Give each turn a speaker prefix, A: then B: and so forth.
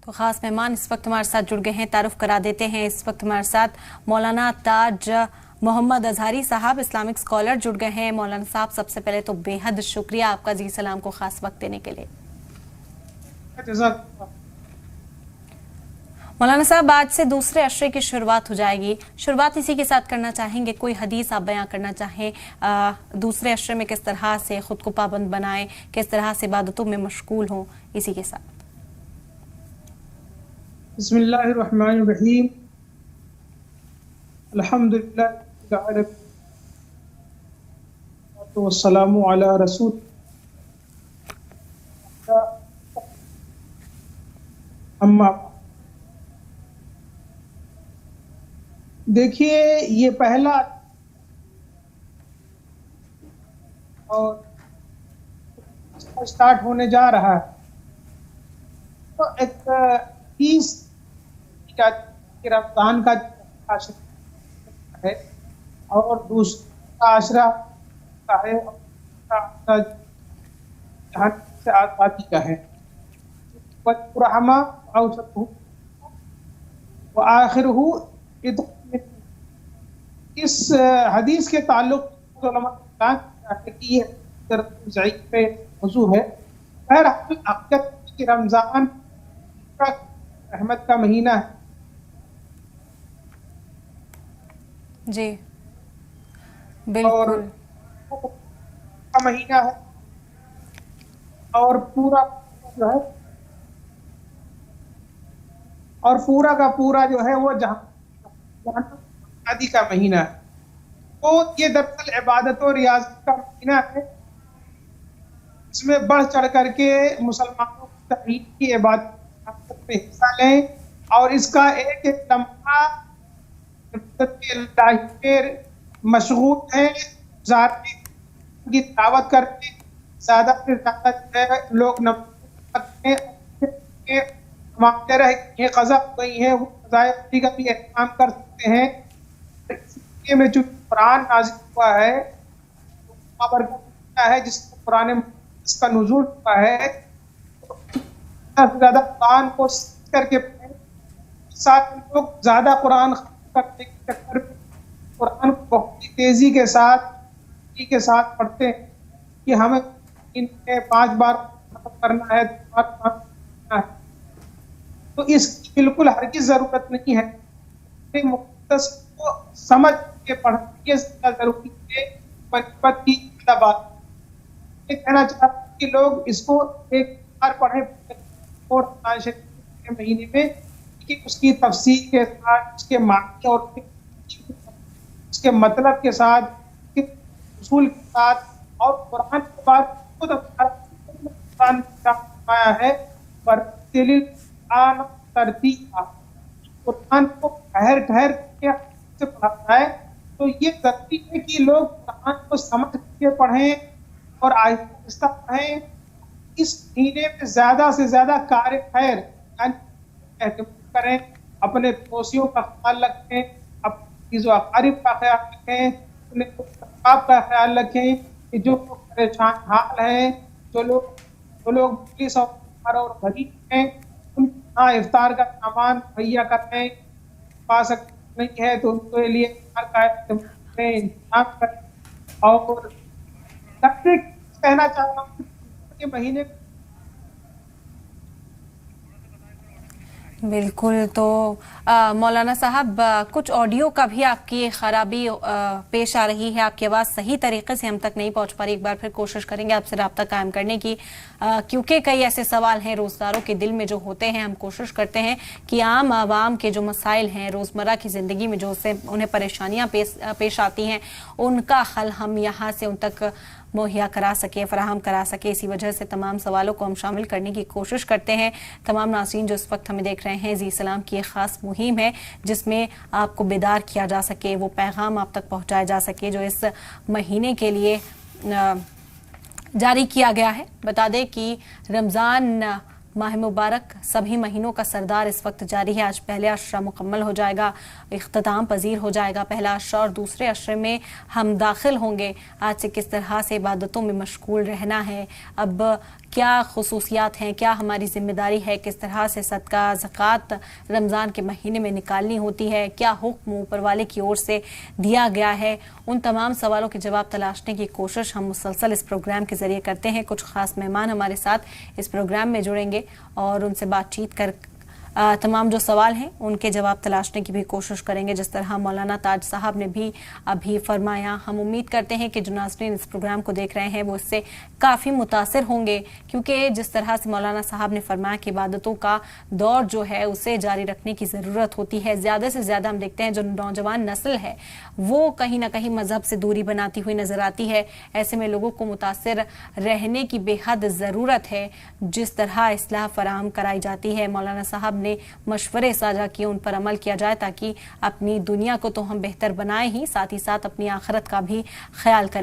A: تو خاص مہمان اس وقت ہمارے ساتھ جڑ گئے ہیں، تعارف کرا دیتے ہیں۔ اس وقت ہمارے ساتھ مولانا تاج محمد اظہری صاحب اسلامک اسکالر جڑ گئے ہیں۔ مولانا صاحب سب سے پہلے تو بے حد شکریہ آپ کا عزیز سلام کو خاص وقت دینے کے لیے۔ مولانا صاحب آج سے دوسرے عشرے کی شروعات ہو جائے گی، شروعات اسی کے ساتھ کرنا چاہیں گے، کوئی حدیث آپ بیان کرنا چاہیں دوسرے عشرے میں کس طرح سے خود کو پابند بنائیں، کس طرح سے عبادتوں میں مشغول ہوں، اسی کے ساتھ؟
B: بسم اللہ الرحمن الرحیم، الحمدللہ والسلام علی رسول اما۔ دیکھیے یہ پہلا اور سٹارٹ ہونے جا رہا ہے، تو ایک 30 رمضان کا عشرہ ہے اور دوسرا عشرہ کا ہے سے آزادی کا ہے۔ رحمہ وآخرہ، اس حدیث کے تعلق علماء کہ یہ ضعیف پہ موضوع ہے۔ حقیقت کہ رمضان رحمت کا مہینہ ہے
A: جی بالکل،
B: کا مہینہ ہے، اور پورا جو ہے اور پورا کا پورا جو ہے وہ جہاں کا مہینہ ہے۔ تو یہ دراصل عبادت و ریاضت کا مہینہ ہے، اس میں بڑھ چڑھ کر کے مسلمانوں کی توحید کی عبادت میں حصہ لیں، اور اس کا ایک ایک لمحہ مشغول ہیں، کی دعوت کرتے زیادہ سے زیادہ لوگ قضا ہو گئی ہیں، وہ قضائے کا بھی اہتمام کر سکتے ہیں۔ میں جو قرآن نازل ہوا ہے جس کو قرآن اس کا نزول ہوا ہے، زیادہ قرآن کو کر کے ساتھ لوگ زیادہ قرآن کرنے کے چکر میں قرآن کو بہت تیزی کے ساتھ پڑھتے ہیں کہ ہمیں ان میں 5 بار کرنا ہے، 2 بار کرنا ہے۔ تو اس کی بالکل ہرگز ضرورت نہیں ہے، مقدس کو سمجھ کے پڑھنے ضروری ہے۔ منفت کی بات یہ کہنا چاہتا ہوں کہ لوگ اس کو ایک بار پڑھیں اور مہینے میں، کہ اس کی تفسیر کے ساتھ، اس کے معنی اور اس کے مطلب کے ساتھ، اصول کے ساتھ، اور قرآن کے بعد خود قرآن آیا ہے قرآن کو ٹھہر کے سے پڑھاتا ہے۔ تو یہ ضروری ہے کہ لوگ قرآن کو سمجھ کے پڑھیں اور آہستہ پڑھیں۔ اس مہینے میں زیادہ سے زیادہ کار خیر کریں، اپنے پڑوسیوں کا خیال رکھیں، اپنے عزیز و اقارب کا خیال رکھیں، اپنے احباب کا خیال رکھیں کہ جو پریشان حال ہیں، جو لوگ پولیس اور غریب ہیں، ان افطار کا سامان مہیا کریں، پا سکتے نہیں ہے تو ان کے لیے انتظام کریں۔ اور کہنا چاہتا ہوں کہ مہینے
A: بالکل۔ تو مولانا صاحب کچھ آڈیو کا بھی آپ کی خرابی پیش آ رہی ہے، آپ کی آواز صحیح طریقے سے ہم تک نہیں پہنچ پا رہی، ایک بار پھر کوشش کریں گے آپ سے رابطہ قائم کرنے کی، کیونکہ کئی ایسے سوال ہیں روزداروں کے دل میں جو ہوتے ہیں۔ ہم کوشش کرتے ہیں کہ عام عوام کے جو مسائل ہیں روزمرہ کی زندگی میں، جو انہیں پریشانیاں پیش آتی ہیں، ان کا حل ہم یہاں سے ان تک مہیا کرا سکے، فراہم کرا سکے۔ اسی وجہ سے تمام سوالوں کو ہم شامل کرنے کی کوشش کرتے ہیں۔ تمام ناظرین جو اس وقت ہمیں دیکھ رہے ہیں، عزیز سلام کی ایک خاص مہم ہے جس میں آپ کو بیدار کیا جا سکے، وہ پیغام آپ تک پہنچایا جا سکے جو اس مہینے کے لیے جاری کیا گیا ہے۔ بتا دیں کہ رمضان ماہ مبارک سبھی مہینوں کا سردار اس وقت جاری ہے۔ آج پہلا عشرہ مکمل ہو جائے گا، اختتام پذیر ہو جائے گا پہلا عشرہ، اور دوسرے عشرے میں ہم داخل ہوں گے۔ آج سے کس طرح سے عبادتوں میں مشغول رہنا ہے، اب کیا خصوصیات ہیں, کیا ہماری ذمہ داری ہے, کس طرح سے صدقہ زکوٰۃ رمضان کے مہینے میں نکالنی ہوتی ہے, کیا حکم اوپر والے کی اور سے دیا گیا ہے, ان تمام سوالوں کے جواب تلاشنے کی کوشش ہم مسلسل اس پروگرام کے ذریعے کرتے ہیں. کچھ خاص مہمان ہمارے ساتھ اس پروگرام میں جڑیں گے اور ان سے بات چیت کر تمام جو سوال ہیں ان کے جواب تلاشنے کی بھی کوشش کریں گے. جس طرح مولانا تاج صاحب نے بھی ابھی فرمایا, ہم امید کرتے ہیں کہ جو ناظرین اس پروگرام کو دیکھ رہے ہیں وہ اس سے کافی متاثر ہوں گے, کیونکہ جس طرح سے مولانا صاحب نے فرمایا کہ عبادتوں کا دور جو ہے اسے جاری رکھنے کی ضرورت ہوتی ہے. زیادہ سے زیادہ ہم دیکھتے ہیں جو نوجوان نسل ہے وہ کہیں نہ کہیں مذہب سے دوری بناتی ہوئی نظر آتی ہے. ایسے میں لوگوں کو متاثر رہنے کی بے حد ضرورت ہے. جس طرح اصلاح فراہم کرائی جاتی ہے, مولانا صاحب نے مشورے ساجھا کیے, ان پر عمل کیا جائے تاکہ اپنی دنیا کو تو ہم بہتر بنائیں ہی, ساتھ ہی ساتھ اپنی آخرت کا بھی خیال کریں.